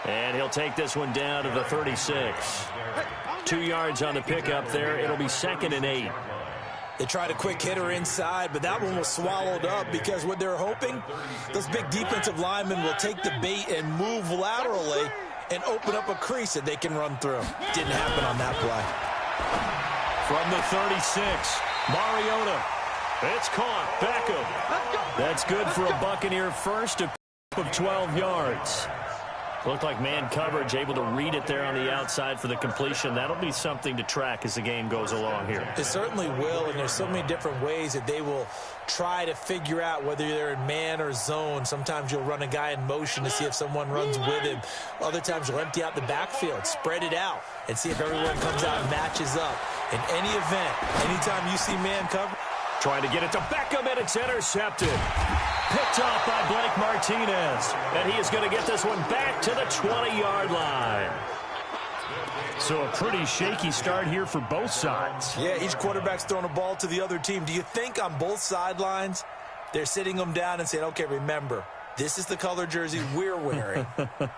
And he'll take this one down to the 36. 2 yards on the pickup there. It'll be 2nd and 8. They tried a quick hitter inside, but that one was swallowed up because what they're hoping, those big defensive linemen will take the bait and move laterally and open up a crease that they can run through. Didn't happen on that play. From the 36, Mariota. It's caught. Beckham. That's good for a Buccaneer first, a of 12 yards. Looked like man coverage, able to read it there on the outside for the completion. That'll be something to track as the game goes along here. It certainly will, and there's so many different ways that they will try to figure out whether they're in man or zone. Sometimes you'll run a guy in motion to see if someone runs with him. Other times you'll empty out the backfield, spread it out, and see if everyone comes out and matches up. In any event, anytime you see man cover, trying to get it to Beckham, and it's intercepted. Picked off by Blake Martinez. And he is going to get this one back to the 20-yard line. So a pretty shaky start here for both sides. Yeah, each quarterback's throwing a ball to the other team. Do you think on both sidelines they're sitting them down and saying, okay, remember, this is the color jersey we're wearing.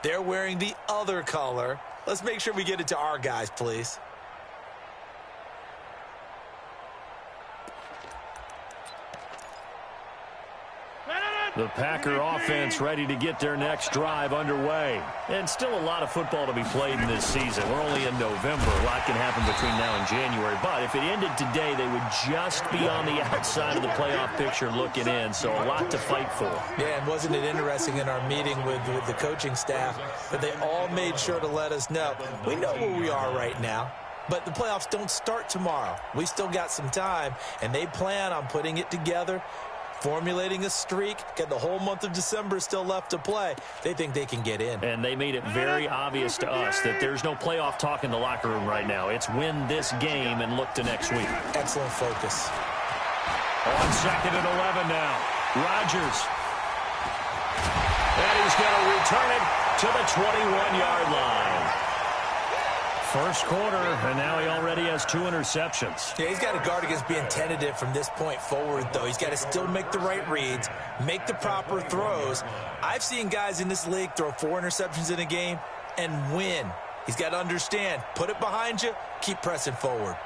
They're wearing the other color. Let's make sure we get it to our guys, please. The Packer offense ready to get their next drive underway. And still a lot of football to be played in this season. We're only in November. A lot can happen between now and January. But if it ended today, they would just be on the outside of the playoff picture looking in. So a lot to fight for. Yeah, and wasn't it interesting in our meeting with the coaching staff that they all made sure to let us know, we know where we are right now. But the playoffs don't start tomorrow. We still got some time, and they plan on putting it together, formulating a streak, got the whole month of December still left to play. They think they can get in. And they made it very obvious to us that there's no playoff talk in the locker room right now. It's win this game and look to next week. Excellent focus. On 2nd and 11 now. Rodgers. And he's going to return it to the 21-yard line. First quarter, and now he already has 2 interceptions. Yeah, he's got to guard against being tentative from this point forward, though. He's got to still make the right reads, make the proper throws. I've seen guys in this league throw 4 interceptions in a game and win. He's got to understand, put it behind you, keep pressing forward.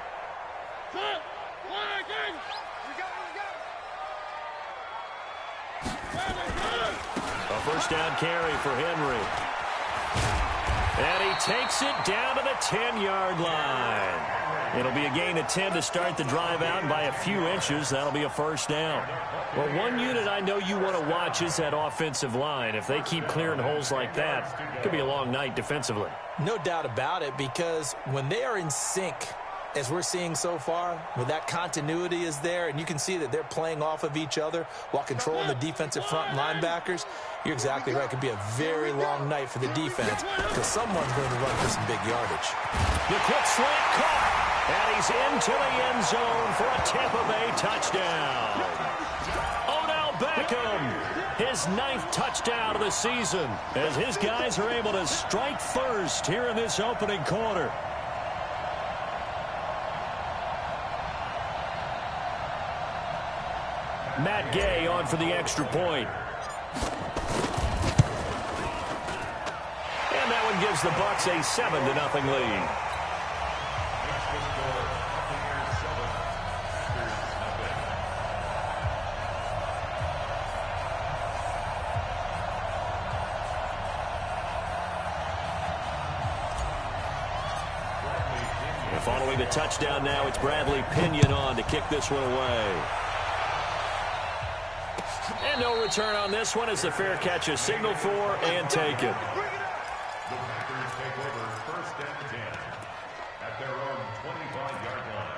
A first down carry for Henry. And he takes it down to the 10-yard line. It'll be a gain of 10 to start the drive out, and by a few inches, that'll be a first down. Well, one unit I know you want to watch is that offensive line. If they keep clearing holes like that, it could be a long night defensively. No doubt about it, because when they are in sync, as we're seeing so far, when that continuity is there, and you can see that they're playing off of each other while controlling the defensive front linebackers, you're exactly right. It could be a very long night for the defense because someone's going to run for some big yardage. The quick slant caught, and he's into the end zone for a Tampa Bay touchdown. Odell Beckham, his 9th touchdown of the season, as his guys are able to strike first here in this opening quarter. Matt Gay on for the extra point. And that one gives the Bucs a 7-0 lead. And following the touchdown now, it's Bradley Pinion on to kick this one away. And no return on this one as the fair catch is signaled for and taken. The Packers take over 1st and 10 at their own 25-yard line.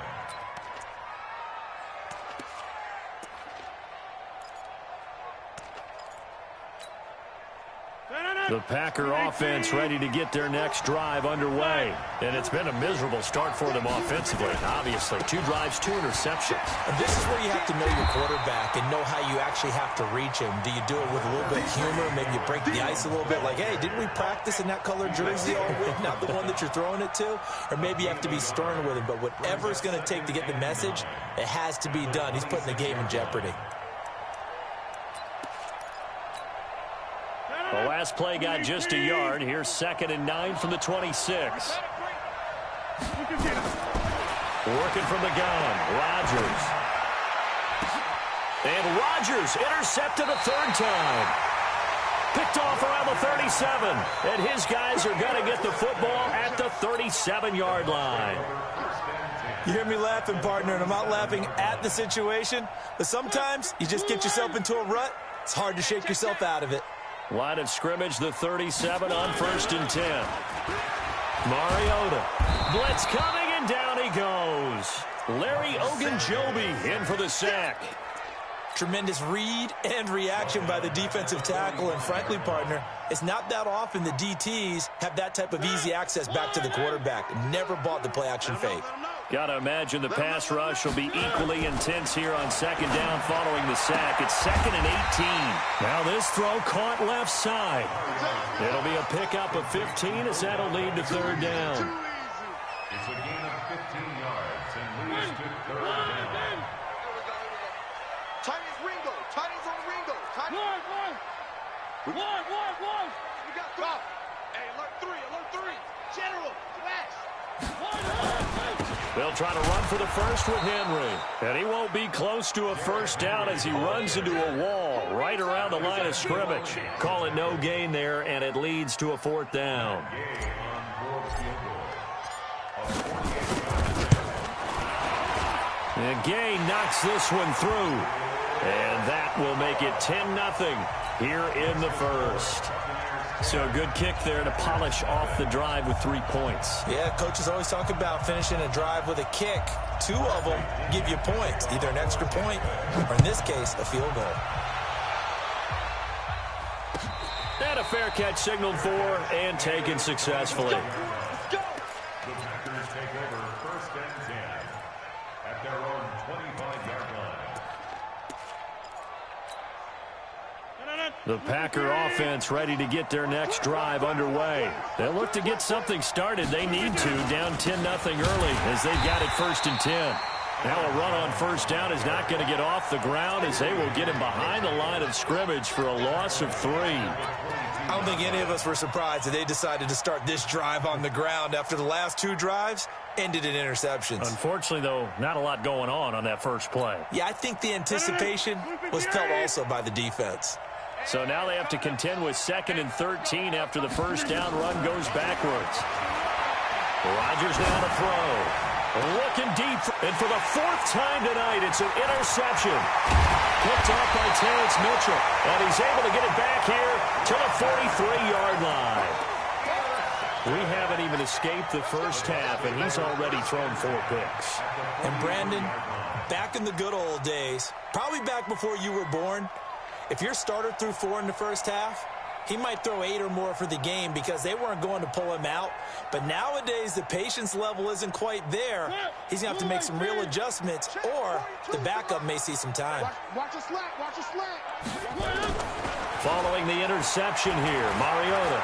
The Packer offense ready to get their next drive underway. And it's been a miserable start for them offensively. Obviously, 2 drives, 2 interceptions. And this is where you have to know your quarterback and know how you actually have to reach him. Do you do it with a little bit of humor? Maybe you break the ice a little bit like, hey, didn't we practice in that color jersey all week? Not the one that you're throwing it to? Or maybe you have to be stern with him. But whatever it's going to take to get the message, it has to be done. He's putting the game in jeopardy. The last play got just a yard. Here's 2nd and 9 from the 26. Working from the gun, Rodgers. And Rodgers intercepted a 3rd time. Picked off around the 37. And his guys are going to get the football at the 37-yard line. You hear me laughing, partner, and I'm not laughing at the situation. But sometimes you just get yourself into a rut. It's hard to shake yourself out of it. Line of scrimmage, the 37 on 1st and 10. Mariota. Blitz coming, and down he goes. Larry Ogunjobi in for the sack. Tremendous read and reaction by the defensive tackle. And frankly, partner, it's not that often the DTs have that type of easy access back to the quarterback. Never bought the play-action fake. Got to imagine the pass rush will be equally intense here on 2nd down following the sack. It's 2nd and 18. Now this throw caught left side. It'll be a pickup of 15 as that'll lead to 3rd down. It's a gain of 15 yards and leads to 3rd down. Tight is Ringo. Tight is on Ringo. Tight. One. We got 3. Hey, alert 3. General, flash. They'll try to run for the first with Henry. And he won't be close to a 1st down as he runs into a wall right around the line of scrimmage. Call it no gain there, and it leads to a 4th down. And Gay knocks this one through. And that will make it 10-0 here in the 1st. So a good kick there to polish off the drive with 3 points. Yeah, coaches always talk about finishing a drive with a kick. 2 of them give you points, either an extra point or, in this case, a field goal. And a fair catch signaled for and taken successfully. The Packers take over 1st and 10 at their own 25-yard line. The Packer offense ready to get their next drive underway. They'll look to get something started. They need to, down 10-0 early as they've got it 1st and 10. Now a run on 1st down is not going to get off the ground as they will get him behind the line of scrimmage for a loss of 3. I don't think any of us were surprised that they decided to start this drive on the ground after the last 2 drives ended in interceptions. Unfortunately, though, not a lot going on that first play. Yeah, I think the anticipation was felt also by the defense. So now they have to contend with 2nd and 13 after the 1st down run goes backwards. Rodgers now to throw. Looking deep, and for the 4th time tonight, it's an interception. Picked off by Terrence Mitchell, and he's able to get it back here to the 43-yard line. We haven't even escaped the first half, and he's already thrown 4 picks. And Brandon, back in the good old days, probably back before you were born, if your starter threw 4 in the first half, he might throw 8 or more for the game because they weren't going to pull him out. But nowadays, the patience level isn't quite there. He's going to have to make some real adjustments, or the backup may see some time. Watch a slant. Watch a slant. Following the interception here, Mariota.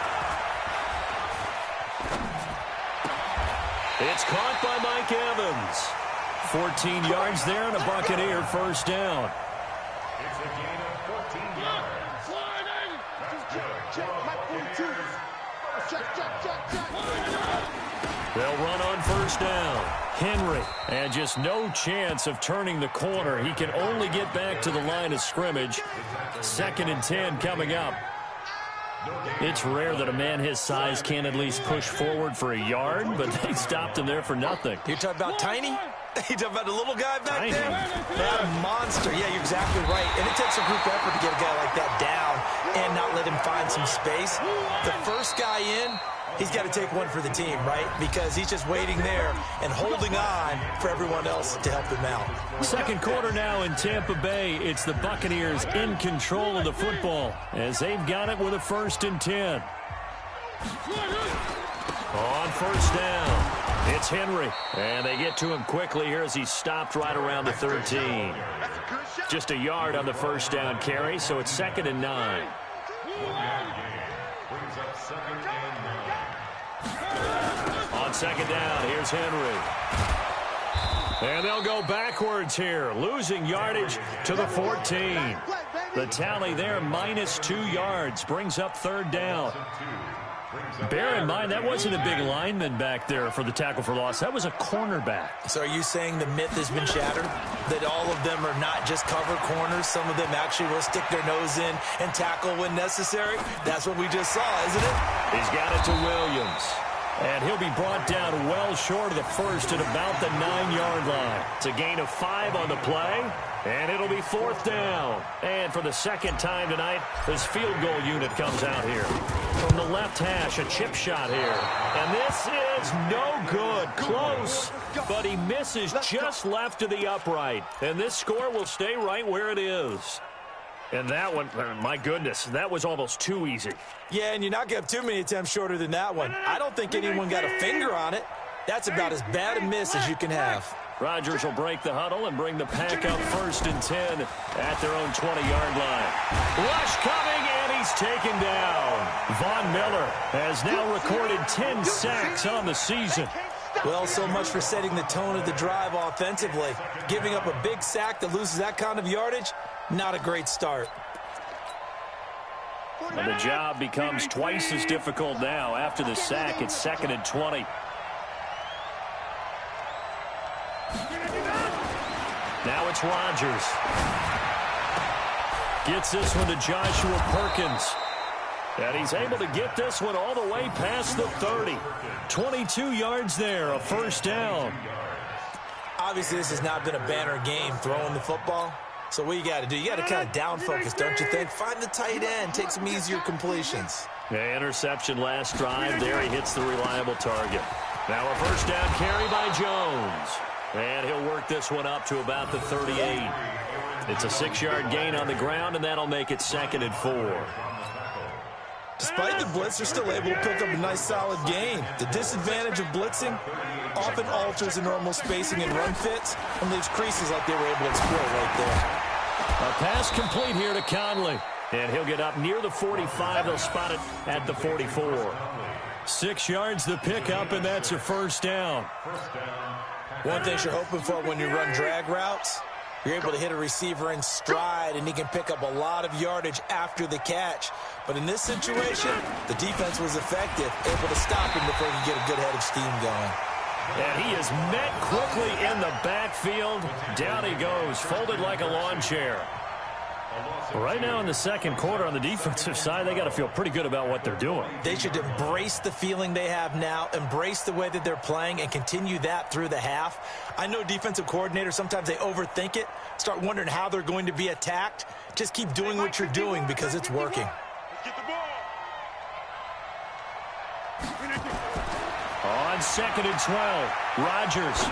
It's caught by Mike Evans. 14 yards there and a Buccaneer 1st down. It's a gain of 14 yards. They'll run on 1st down. Henry, and just no chance of turning the corner. He can only get back to the line of scrimmage. 2nd and 10 coming up. It's rare that a man his size can at least push forward for a yard, but they stopped him there for nothing. You're talking about Tiny? You talking about the little guy back Tiny. there? That a monster. Yeah, you're exactly right. And it takes a group effort to get a guy like that down and not let him find some space. The first guy in, he's got to take one for the team, right? Because he's just waiting there and holding on for everyone else to help him out. 2nd quarter now in Tampa Bay. It's the Buccaneers in control of the football as they've got it with a 1st and 10. On 1st down, it's Henry. And they get to him quickly here as he's stopped right around the 13. Just a yard on the 1st down carry, so it's 2nd and 9. Brings up 2nd and 9. On 2nd down, here's Henry. And they'll go backwards here, losing yardage to the 14. The tally there, -2 yards, brings up third down. Bear in mind, that wasn't a big lineman back there for the tackle for loss. That was a cornerback. So are you saying the myth has been shattered? That all of them are not just cover corners? Some of them actually will stick their nose in and tackle when necessary? That's what we just saw, isn't it? He's got it to Williams. And he'll be brought down well short of the first at about the 9-yard line. It's a gain of 5 on the play, and it'll be fourth down. And for the second time tonight, this field goal unit comes out here. From the left hash, a chip shot here. And this is no good. Close, but he misses just left of the upright. And this score will stay right where it is. And that one, my goodness, that was almost too easy. Yeah, and you're not going to have too many attempts shorter than that one. I don't think anyone got a finger on it. That's about as bad a miss as you can have. Rodgers will break the huddle and bring the pack up 1st and 10 at their own 20-yard line. Rush coming, and he's taken down. Von Miller has now recorded 10 sacks on the season. Well, so much for setting the tone of the drive offensively. Giving up a big sack that loses that kind of yardage, not a great start. And the job becomes twice as difficult now. After the sack, it's 2nd and 20. Now it's Rodgers. Gets this one to Joshua Perkins. And he's able to get this one all the way past the 30. 22 yards there, a first down. Obviously, this has not been a banner game throwing the football. So what you got to do, you got to kind of down focus, don't you think? Find the tight end, take some easier completions. Yeah, interception last drive. There he hits the reliable target. Now a first down carry by Jones. And he'll work this one up to about the 38. It's a 6-yard gain on the ground, and that'll make it 2nd and 4. Despite the blitz, they're still able to pick up a nice solid gain. The disadvantage of blitzing often alters the normal spacing and run fits and leaves creases like they were able to exploit right there. A pass complete here to Conley. And he'll get up near the 45. They'll spot it at the 44. 6 yards the pickup, and that's a first down. One thing you're hoping for when you run drag routes, you're able to hit a receiver in stride, and he can pick up a lot of yardage after the catch. But in this situation, the defense was effective, able to stop him before he could get a good head of steam going. And he is met quickly in the backfield. Down he goes, folded like a lawn chair. Right now in the second quarter on the defensive side, they got to feel pretty good about what they're doing. They should embrace the feeling they have now, embrace the way that they're playing, and continue that through the half. I know defensive coordinators, sometimes they overthink it, start wondering how they're going to be attacked. Just keep doing what you're doing because it's working. On 2nd and 12, Rodgers.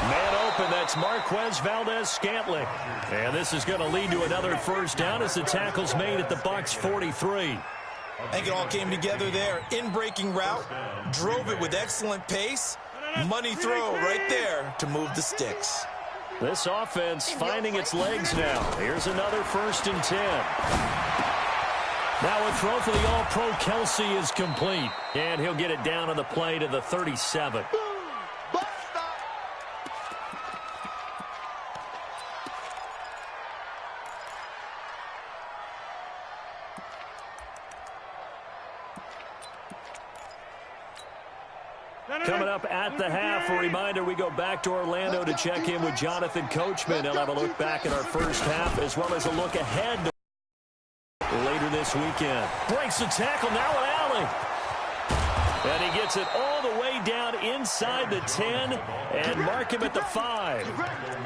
Man open, that's Marquez Valdez-Scantling. And this is going to lead to another first down as the tackle's made at the Bucs 43. I think it all came together there. In-breaking route, drove it with excellent pace. Money throw right there to move the sticks. This offense finding its legs now. Here's another 1st and 10. Now a throw for the All-Pro Kelsey is complete. And he'll get it down on the play to the 37. Coming up at the half, a reminder, we go back to Orlando to check in with Jonathan Coachman. He'll have a look back at our first half as well as a look ahead to later this weekend. Breaks the tackle, now an alley. And he gets it all the way down inside the 10 and mark him at the 5.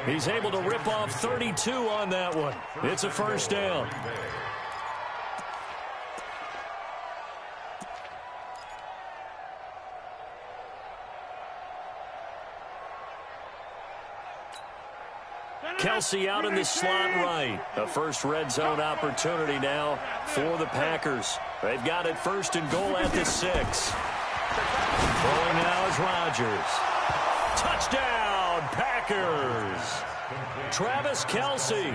He's able to rip off 32 on that one. It's a first down. Kelsey out in the slot right. A first red zone opportunity now for the Packers. They've got it 1st and goal at the 6. Throwing now is Rodgers. Touchdown, Packers. Travis Kelsey,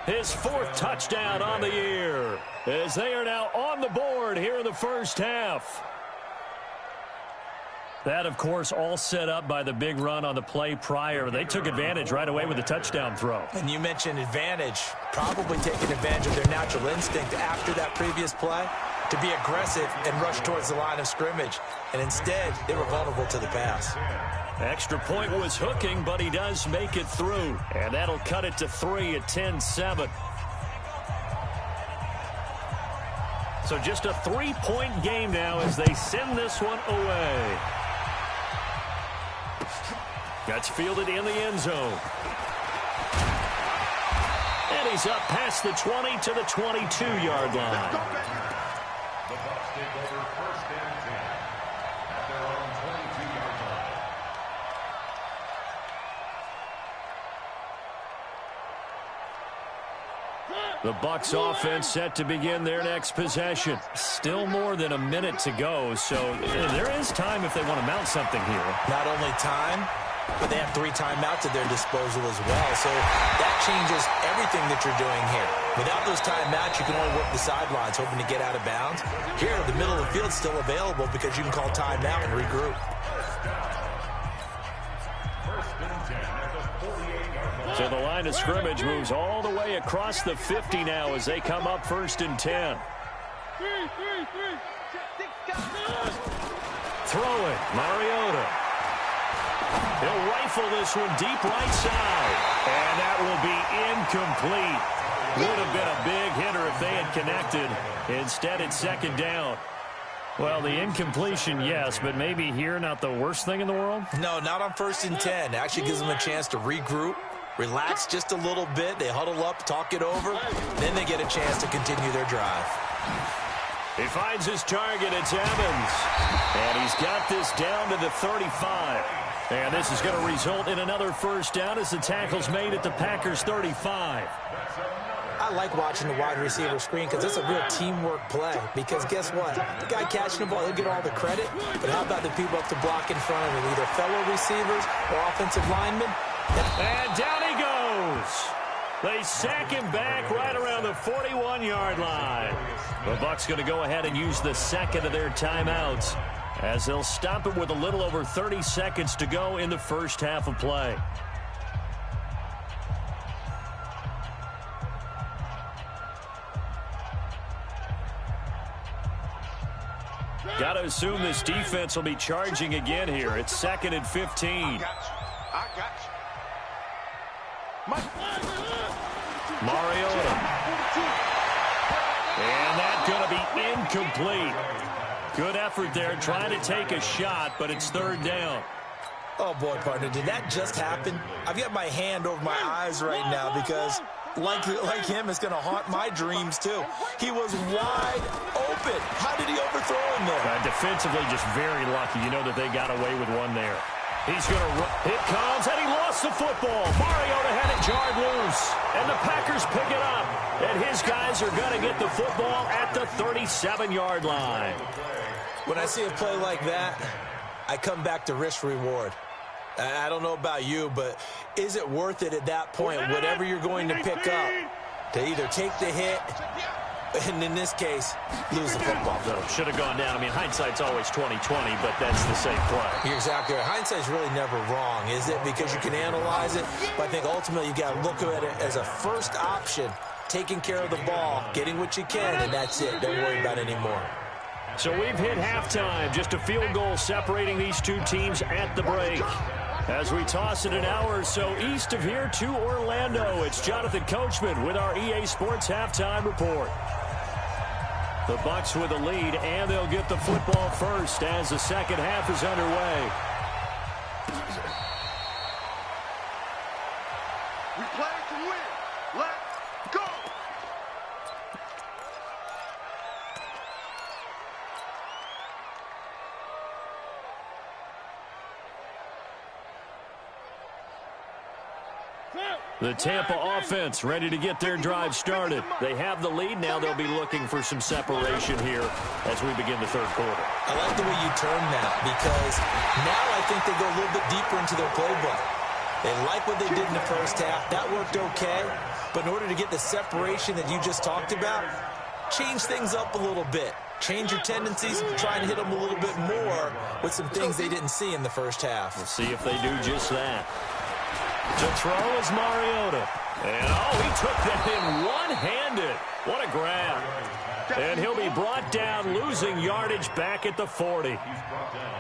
his 4th touchdown on the year, as they are now on the board here in the first half. That, of course, all set up by the big run on the play prior. They took advantage right away with a touchdown throw. And you mentioned advantage, probably taking advantage of their natural instinct after that previous play to be aggressive and rush towards the line of scrimmage. And instead, they were vulnerable to the pass. Extra point was hooking, but he does make it through. And that'll cut it to 3 at 10-7. So just a 3-point game now as they send this one away. Gets fielded in the end zone. And he's up past the 20 to the 22-yard line. The Bucs take over first and 10 at their own 22-yard line. The Bucs offense set to begin their next possession. Still more than a minute to go, so there is time if they want to mount something here. Not only time, but they have 3 timeouts at their disposal as well. So that changes everything that you're doing here. Without those timeouts, you can only work the sidelines, hoping to get out of bounds. Here, the middle of the field's still available because you can call timeout and regroup. So the line of scrimmage moves all the way across the 50 now as they come up first and 10. Throw it, Mariota. He'll rifle this one deep right side. And that will be incomplete. Would have been a big hitter if they had connected. Instead, it's second down. Well, the incompletion, yes, but maybe here not the worst thing in the world? No, not on first and 10. It actually gives them a chance to regroup, relax just a little bit. They huddle up, talk it over. Then they get a chance to continue their drive. He finds his target. It's Evans. And he's got this down to the 35. And this is going to result in another first down as the tackle's made at the Packers' 35. I like watching the wide receiver screen because it's a real teamwork play. Because guess what? The guy catching the ball, he'll get all the credit. But how about the people up to block in front of him, either fellow receivers or offensive linemen? And down he goes. They sack him back right around the 41-yard line. The Bucs going to go ahead and use the second of their timeouts as they'll stop it with a little over 30 seconds to go in the first half of play. Got to assume this defense will be charging again here. It's second and 15. I got you. Mariota. And that's going to be incomplete. Good effort there, trying to take a shot, but it's third down. Oh, boy, partner, did that just happen? I've got my hand over my eyes right now because, like him, it's going to haunt my dreams, too. He was wide open. How did he overthrow him there? Defensively, just very lucky. You know that they got away with one there. He's going to run. It comes, and he lost the football. Mariota had it jarred loose, and the Packers pick it up. And his guys are going to get the football at the 37-yard line. When I see a play like that, I come back to risk-reward. I don't know about you, but is it worth it at that point, whatever you're going to pick up, to either take the hit, and in this case, lose the football? No, should have gone down. I mean, hindsight's always 20/20, but that's the same play. You're exactly right. Hindsight's really never wrong, is it? Because you can analyze it, but I think ultimately you got to look at it as a first option, taking care of the ball, getting what you can, and that's it. Don't worry about it anymore. So we've hit halftime. Just a field goal separating these two teams at the break. As we toss it an hour or so east of here to Orlando, it's Jonathan Coachman with our EA Sports Halftime Report. The Bucs with a lead, and they'll get the football first as the second half is underway. We play to win. Let's go. The Tampa offense ready to get their drive started. They have the lead. Now they'll be looking for some separation here as we begin the third quarter. I like the way you turn that because now I think they go a little bit deeper into their playbook. They like what they did in the first half. That worked okay. But in order to get the separation that you just talked about, change things up a little bit. change your tendencies, try and hit them a little bit more with some things they didn't see in the first half. We'll see if they do just that. To throw is Mariota. And, he took that in one-handed. What a grab. And he'll be brought down, losing yardage back at the 40.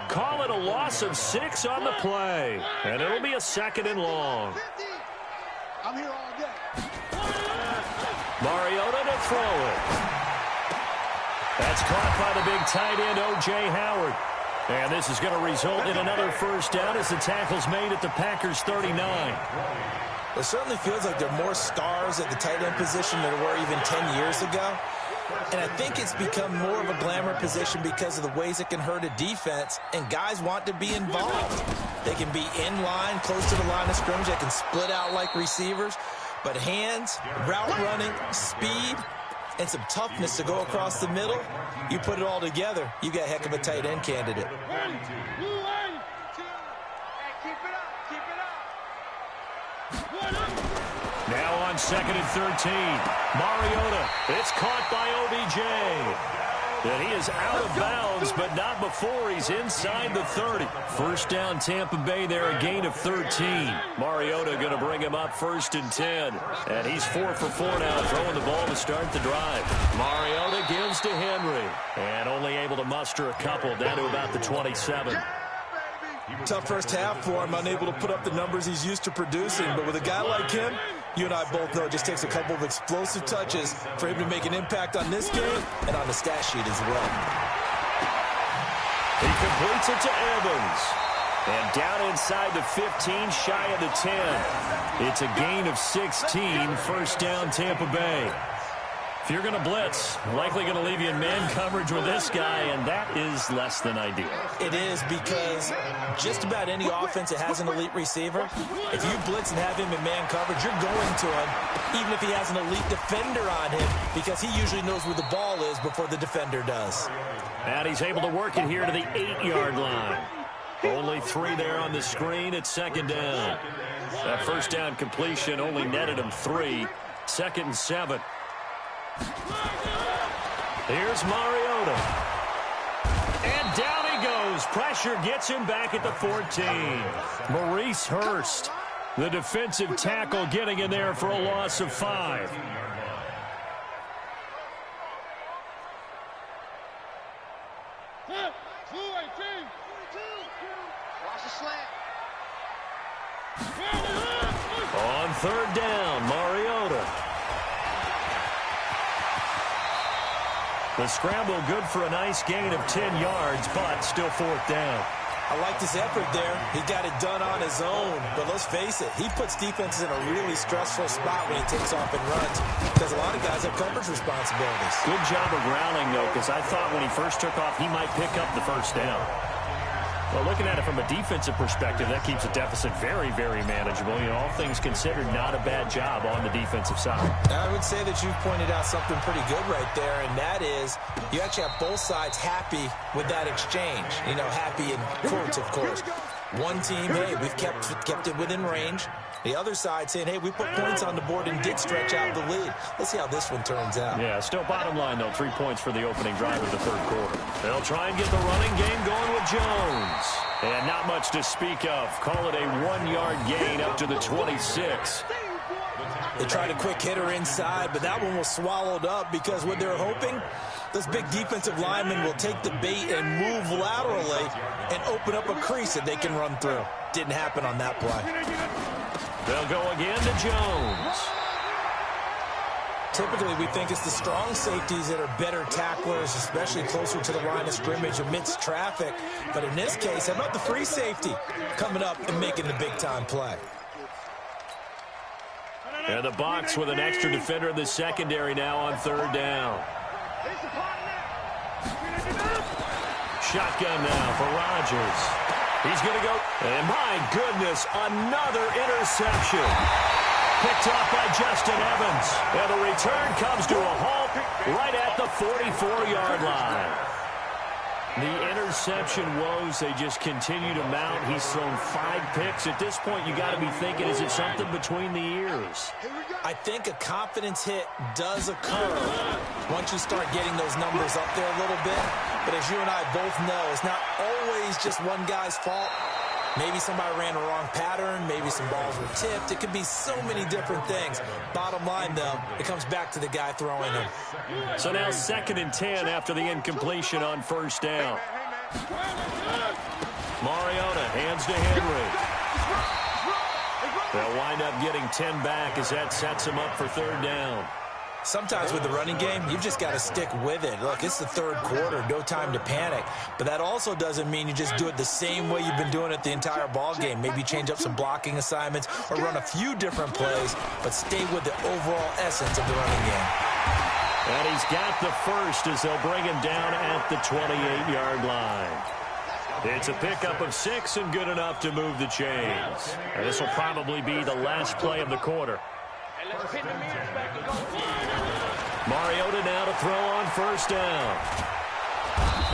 Call it a loss of 6 on the play. And it'll be a 2nd and long. I'm here all day. Mariota to throw it. That's caught by the big tight end, O.J. Howard. And this is going to result in another first down as the tackle's made at the Packers' 39. It certainly feels like there are more stars at the tight end position than there were even 10 years ago. And I think it's become more of a glamour position because of the ways it can hurt a defense, and guys want to be involved. They can be in line, close to the line of scrimmage. They can split out like receivers. But hands, route running, speed, and some toughness to go across the middle, you put it all together, you got a heck of a tight end candidate. Now on 2nd and 13. Mariota. It's caught by OBJ. And he is out of bounds, but not before he's inside the 30. First down, Tampa Bay there, a gain of 13. Mariota going to bring him up 1st and 10. And he's 4 for 4 now, throwing the ball to start the drive. Mariota gives to Henry. And only able to muster a couple, down to about the 27. Tough first half for him, unable to put up the numbers he's used to producing. But with a guy like him, you and I both know it just takes a couple of explosive touches for him to make an impact on this game and on the stat sheet as well. He completes it to Evans. And down inside the 15, shy of the 10. It's a gain of 16, first down Tampa Bay. If you're going to blitz, likely going to leave you in man coverage with this guy, and that is less than ideal. It is, because just about any offense that has an elite receiver, if you blitz and have him in man coverage, you're going to him, even if he has an elite defender on him, because he usually knows where the ball is before the defender does. And he's able to work it here to the 8-yard line. Only 3 there on the screen at 2nd down. That first down completion only netted him 3. 2nd and 7. Here's Mariota. And down he goes. Pressure gets him back at the 14. Maurice Hurst, the defensive tackle, getting in there for a loss of 5. On 3rd down, Mariota. The scramble good for a nice gain of 10 yards, but still 4th down. I liked his effort there. He got it done on his own. But let's face it, he puts defenses in a really stressful spot when he takes off and runs, because a lot of guys have coverage responsibilities. Good job of grounding, though, because I thought when he first took off, he might pick up the first down. Well, looking at it from a defensive perspective, that keeps a deficit very, very manageable. You know, all things considered, not a bad job on the defensive side. I would say that you've pointed out something pretty good right there, and that is you actually have both sides happy with that exchange. You know, happy in quotes, of course. One team, hey, we've kept it within range. The other side saying, hey, we put points on the board and did stretch out the lead. Let's see how this one turns out. Yeah, still bottom line, though, 3 points for the opening drive of the 3rd quarter. They'll try and get the running game going with Jones. And not much to speak of. Call it a 1-yard gain up to the 26. They tried a quick hitter inside, but that one was swallowed up because what they're hoping, those big defensive linemen will take the bait and move laterally and open up a crease that they can run through. Didn't happen on that play. They'll go again to Jones. Typically, we think it's the strong safeties that are better tacklers, especially closer to the line of scrimmage amidst traffic. But in this case, how about the free safety coming up and making the big-time play? And the box with an extra defender in the secondary now on 3rd down. Shotgun now for Rodgers. He's going to go. And my goodness, another interception. Picked off by Justin Evans. And the return comes to a halt right at the 44-yard line. The interception woes, they just continue to mount. He's thrown 5 picks. At this point, you got to be thinking, is it something between the ears? I think a confidence hit does occur once you start getting those numbers up there a little bit. But as you and I both know, it's not always just one guy's fault. Maybe somebody ran the wrong pattern. Maybe some balls were tipped. It could be so many different things. Bottom line, though, it comes back to the guy throwing them. So now 2nd and 10 after the incompletion on 1st down. Mariota hands to Henry. They'll wind up getting 10 back as that sets him up for 3rd down. Sometimes with the running game, you've just got to stick with it. Look, it's the 3rd quarter, no time to panic. But that also doesn't mean you just do it the same way you've been doing it the entire ball game. Maybe change up some blocking assignments or run a few different plays, but stay with the overall essence of the running game. And he's got the first as they'll bring him down at the 28-yard line. It's a pickup of 6 and good enough to move the chains. And this will probably be the last play of the quarter. Mariota now to throw on 1st down.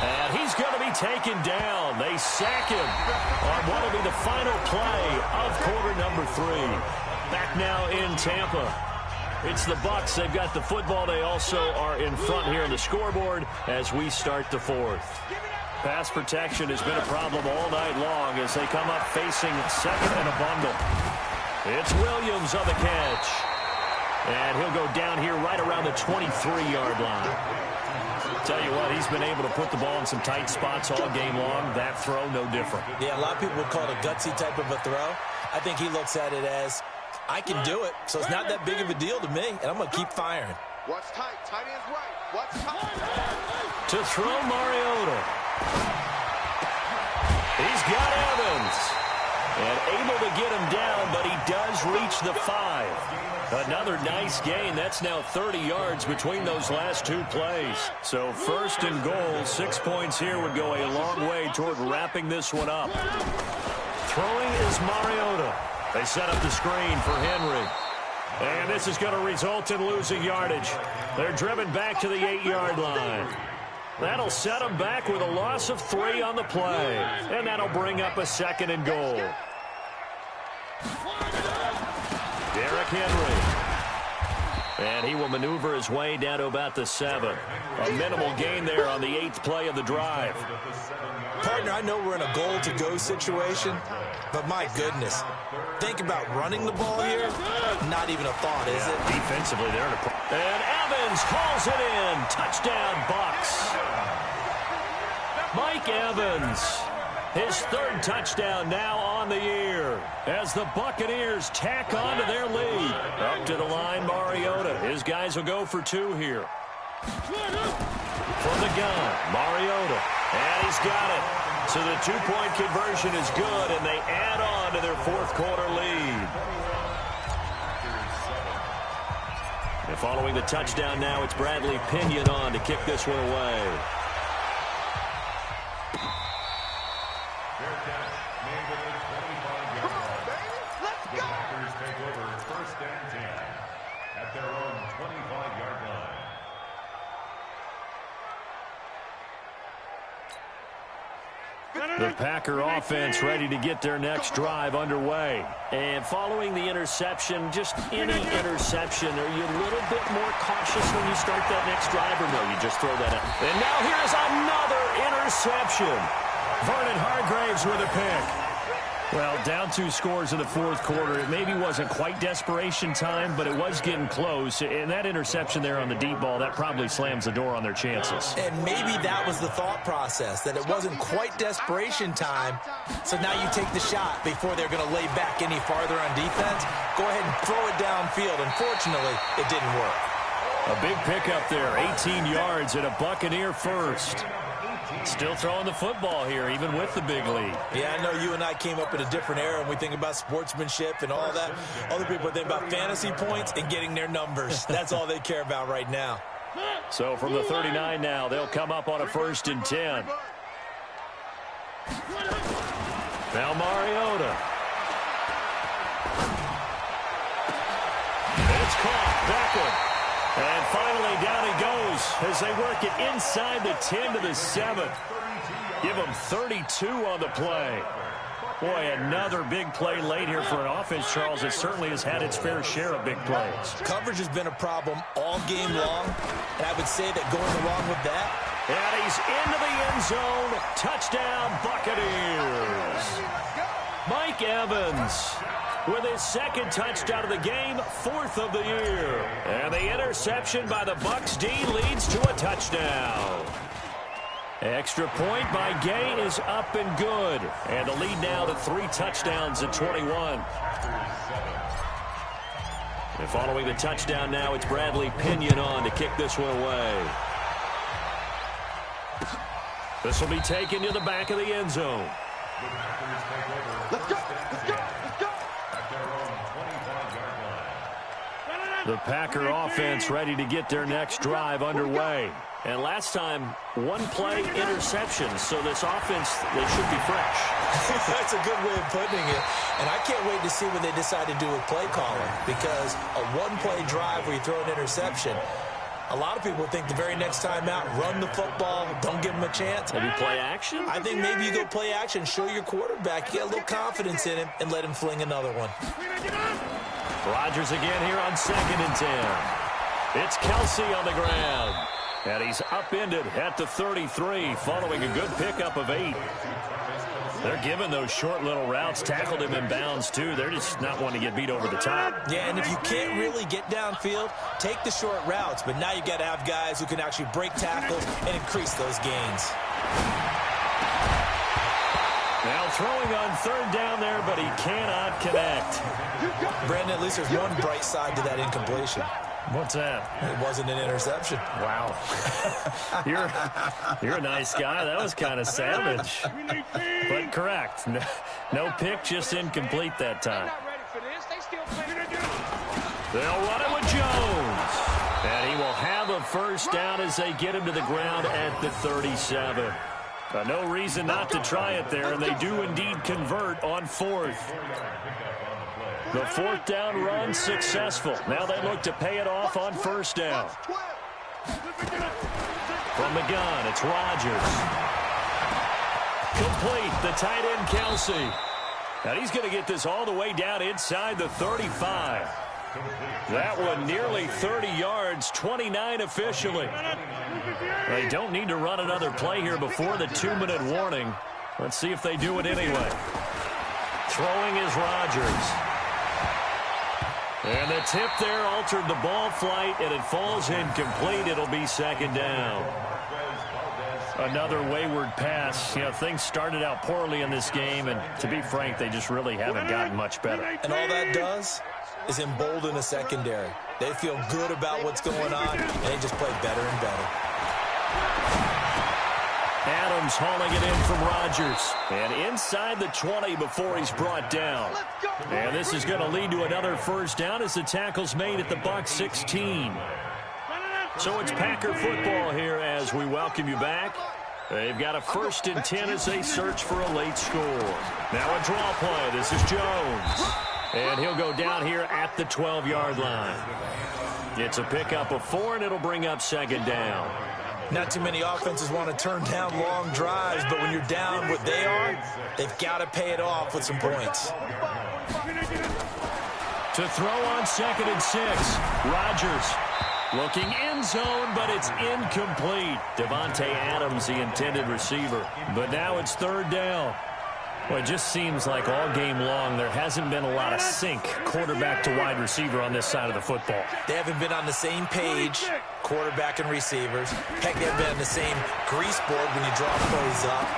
And he's going to be taken down. They sack him on what will be the final play of quarter number 3. Back now in Tampa. It's the Bucs. They've got the football. They also are in front here on the scoreboard as we start the 4th. Pass protection has been a problem all night long as they come up facing 2nd and a bundle. It's Williams on the catch. And he'll go down here right around the 23-yard line. Tell you what, he's been able to put the ball in some tight spots all game long. That throw, no different. Yeah, a lot of people would call it a gutsy type of a throw. I think he looks at it as, I can do it, so it's not that big of a deal to me, and I'm going to keep firing. Watch tight. Tight end's right. Watch tight. To throw Mariota. He's got Evans. And able to get him down, but he does reach the 5. Another nice gain. That's now 30 yards between those last 2 plays. So 1st and goal, 6 points here would go a long way toward wrapping this one up. Throwing is Mariota. They set up the screen for Henry. And this is going to result in losing yardage. They're driven back to the 8-yard line. That'll set them back with a loss of 3 on the play. And that'll bring up a 2nd and goal. Derrick Henry. And he will maneuver his way down to about the 7. A minimal gain there on the 8th play of the drive. Partner, I know we're in a goal-to-go situation, but my goodness. Think about running the ball here. Not even a thought, is it? Defensively, they're in a... And Evans calls it in. Touchdown, Bucs. Mike Evans. His 3rd touchdown now on the year as the Buccaneers tack on to their lead. Up to the line, Mariota. His guys will go for 2 here. From the gun, Mariota. And he's got it. So the 2-point conversion is good, and they add on to their 4th quarter lead. And following the touchdown now, it's Bradley Pinion on to kick this one away. The Packer offense ready to get their next drive underway. And following the interception, just any interception, are you a little bit more cautious when you start that next drive, or no, you just throw that out? And now here's another interception. Vernon Hargreaves with a pick. Well, down 2 scores in the 4th quarter. It maybe wasn't quite desperation time, but it was getting close. And that interception there on the deep ball, that probably slams the door on their chances. And maybe that was the thought process, that it wasn't quite desperation time. So now you take the shot before they're going to lay back any farther on defense. Go ahead and throw it downfield. Unfortunately, it didn't work. A big pickup there, 18 yards and a Buccaneer first. Still throwing the football here, even with the big lead. Yeah, I know you and I came up in a different era, and we think about sportsmanship and all that. Other people think about fantasy points and getting their numbers. That's all they care about right now. So from the 39 now, they'll come up on a 1st and 10. Now Mariota. It's caught. Beckham. And finally, down he goes as they work it inside the 10 to the 7. Give him 32 on the play. Boy, another big play late here for an offense, Charles. It certainly has had its fair share of big plays. Coverage has been a problem all game long, and I would say that going along with that. And he's into the end zone. Touchdown, Buccaneers. Mike Evans with his second touchdown of the game, 4th of the year. And the interception by the Bucs D leads to a touchdown. Extra point by Gay is up and good. And the lead now to 3 touchdowns at 21. And following the touchdown now, it's Bradley Pinion on to kick this one away. This will be taken to the back of the end zone. Let's go. Let's go. Let's go. The Packer offense ready to get their next drive underway. And last time, 1 play interception, so this offense, they should be fresh. That's a good way of putting it. And I can't wait to see what they decide to do with play calling, because a 1-play drive where you throw an interception, a lot of people think the very next time out, run the football, don't give them a chance. Maybe play action? I think maybe you go play action, show your quarterback, you get a little confidence in him, and let him fling another one. Rodgers again here on 2nd and 10. It's Kelsey on the ground. And he's upended at the 33 following a good pickup of 8. They're giving those short little routes, tackled him in bounds too. They're just not wanting to get beat over the top. Yeah, and if you can't really get downfield, take the short routes. But now you got to have guys who can actually break tackles and increase those gains. Now throwing on 3rd down there, but he cannot connect. Brandon, at least there's one bright side to that incompletion. What's that? It wasn't an interception. Wow. You're a nice guy. That was kind of savage. But correct. No pick, just incomplete that time. They'll run it with Jones. And he will have a first down as they get him to the ground at the 37. No reason not to try it there, and they do indeed convert on 4th. The 4th down run successful. Now they look to pay it off on 1st down. From the gun, it's Rodgers. Complete, the tight end Kelsey. And he's going to get this all the way down inside the 35. That one nearly 30 yards, 29 officially. They don't need to run another play here before the 2-minute warning. Let's see if they do it anyway. Throwing is Rodgers. And the tip there altered the ball flight, and it falls incomplete. It'll be 2nd down. Another wayward pass. You know, things started out poorly in this game, and to be frank, they just really haven't gotten much better. And all that does is embolden a secondary. They feel good about what's going on, and they just play better and better. Adams hauling it in from Rodgers. And inside the 20 before he's brought down. And this is going to lead to another first down as the tackle's made at the Bucs 16. So it's Packer football here as we welcome you back. They've got a 1st and 10 as they search for a late score. Now a draw play. This is Jones. And he'll go down here at the 12-yard line. It's a pickup of 4, and it'll bring up 2nd down. Not too many offenses want to turn down long drives, but when you're down what they are, they've got to pay it off with some points. To throw on 2nd and 6, Rodgers looking end zone, but it's incomplete. Devontae Adams, the intended receiver. But now it's 3rd down. Well, it just seems like all game long there hasn't been a lot of sync quarterback to wide receiver on this side of the football. They haven't been on the same page, quarterback and receivers. Heck, they haven't been on the same grease board when you draw plays up.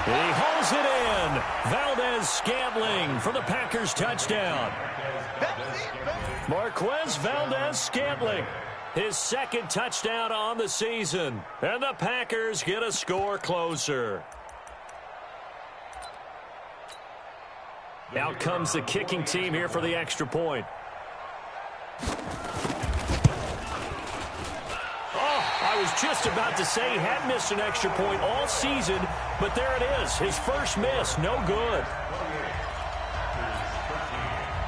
He holds it in. Valdez-Scantling for the Packers touchdown. Marquez Valdez-Scantling, his 2nd touchdown on the season. And the Packers get a score closer. Out comes the kicking team here for the extra point. I was just about to say he hadn't missed an extra point all season, but there it is. His first miss, no good.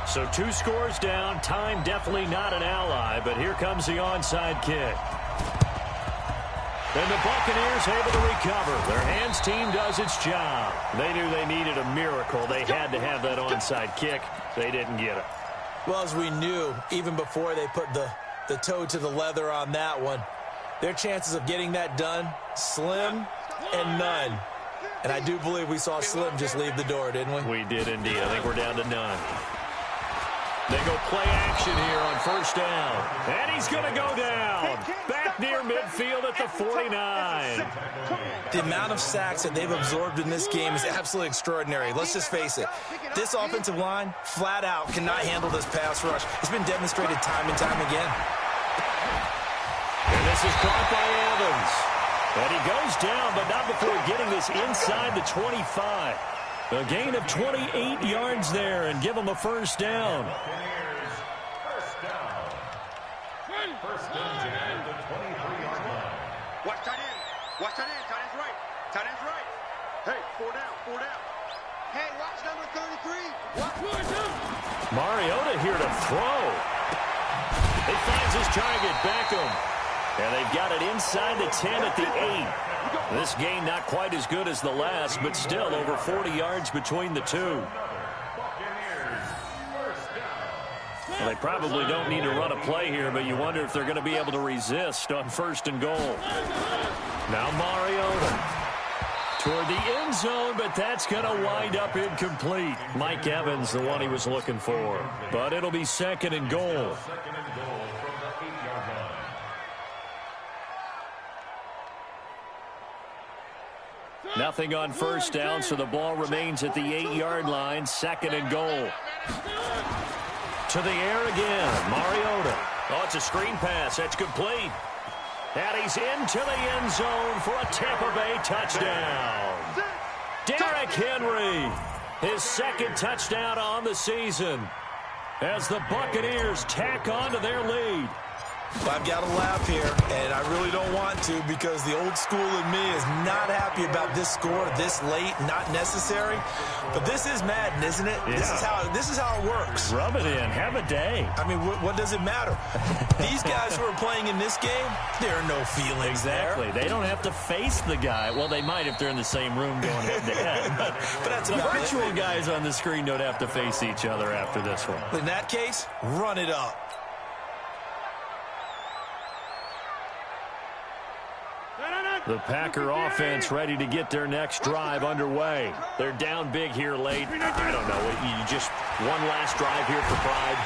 So 2 scores down. Time definitely not an ally, but here comes the onside kick. And the Buccaneers able to recover. Their hands team does its job. They knew they needed a miracle. They had to have that onside kick. They didn't get it. Well, as we knew, even before they put the toe to the leather on that one, their chances of getting that done, slim and none. And I do believe we saw Slim just leave the door, didn't we? We did indeed. I think we're down to none. They go play action here on first down. And he's going to go down. Back near midfield at the 49. The amount of sacks that they've absorbed in this game is absolutely extraordinary. Let's just face it. This offensive line, flat out, cannot handle this pass rush. It's been demonstrated time and time again. And this is caught by Evans. And he goes down, but not before getting this inside the 25. A gain of 28 yards there and give them a first down. First down at the 23-yard line. Watch tight end. Watch tight end. Tight end's right. Tight end's right. Hey, 4 down. 4 down. Hey, watch number 33. Watch. Mariota here to throw. He finds his target, Beckham. And they've got it inside the 10 at the 8. This gain not quite as good as the last, but still over 40 yards between the two. Well, they probably don't need to run a play here, but you wonder if they're going to be able to resist on first and goal. Now Mariota toward the end zone, but that's going to wind up incomplete. Mike Evans, the one he was looking for. But it'll be second and goal. Second and goal from the 8-yard line. Nothing on first down, so the ball remains at the 8-yard line. Second and goal. To the air again. Mariota. Oh, it's a screen pass. That's complete. And he's into the end zone for a Tampa Bay touchdown. Derrick Henry, his second touchdown on the season as the Buccaneers tack on to their lead. I've got to laugh here, and I really don't want to because the old school in me is not happy about this score this late, not necessary. But this is Madden, isn't it? Yeah. This is how it works. Rub it in. Have a day. I mean, what does it matter? These guys who are playing in this game, there are no feelings Exactly. there. They don't have to face the guy. Well, they might if they're in the same room going head-to-head. But that's the about virtual it. guys on the screen don't have to face each other after this one. In that case, run it up. The Packer offense ready to get their next drive underway. They're down big here late. I don't know. You just one last drive here for pride.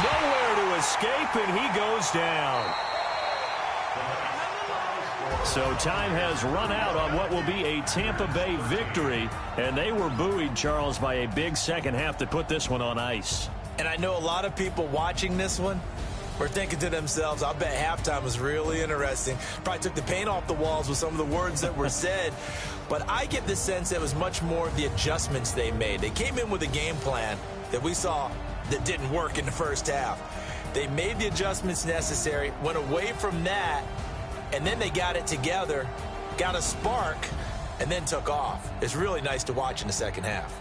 Nowhere to escape, and he goes down. So time has run out on what will be a Tampa Bay victory. And they were buoyed, Charles, by a big second half that put this one on ice. And I know a lot of people watching this one were thinking to themselves, I bet halftime was really interesting. Probably took the paint off the walls with some of the words that were said. But I get the sense it was much more of the adjustments they made. They came in with a game plan that we saw that didn't work in the first half. They made the adjustments necessary, went away from that, and then they got it together, got a spark, and then took off. It's really nice to watch in the second half.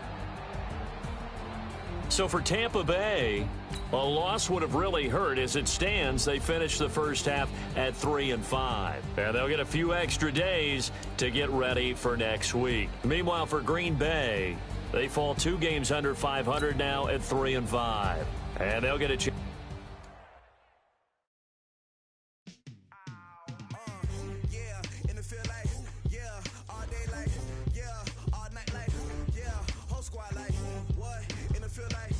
So for Tampa Bay, a loss would have really hurt. As it stands, they finished the first half at 3-5. And they'll get a few extra days to get ready for next week. Meanwhile, for Green Bay, they fall 2 games under 500 now at 3-5. And they'll get a chance. Feel like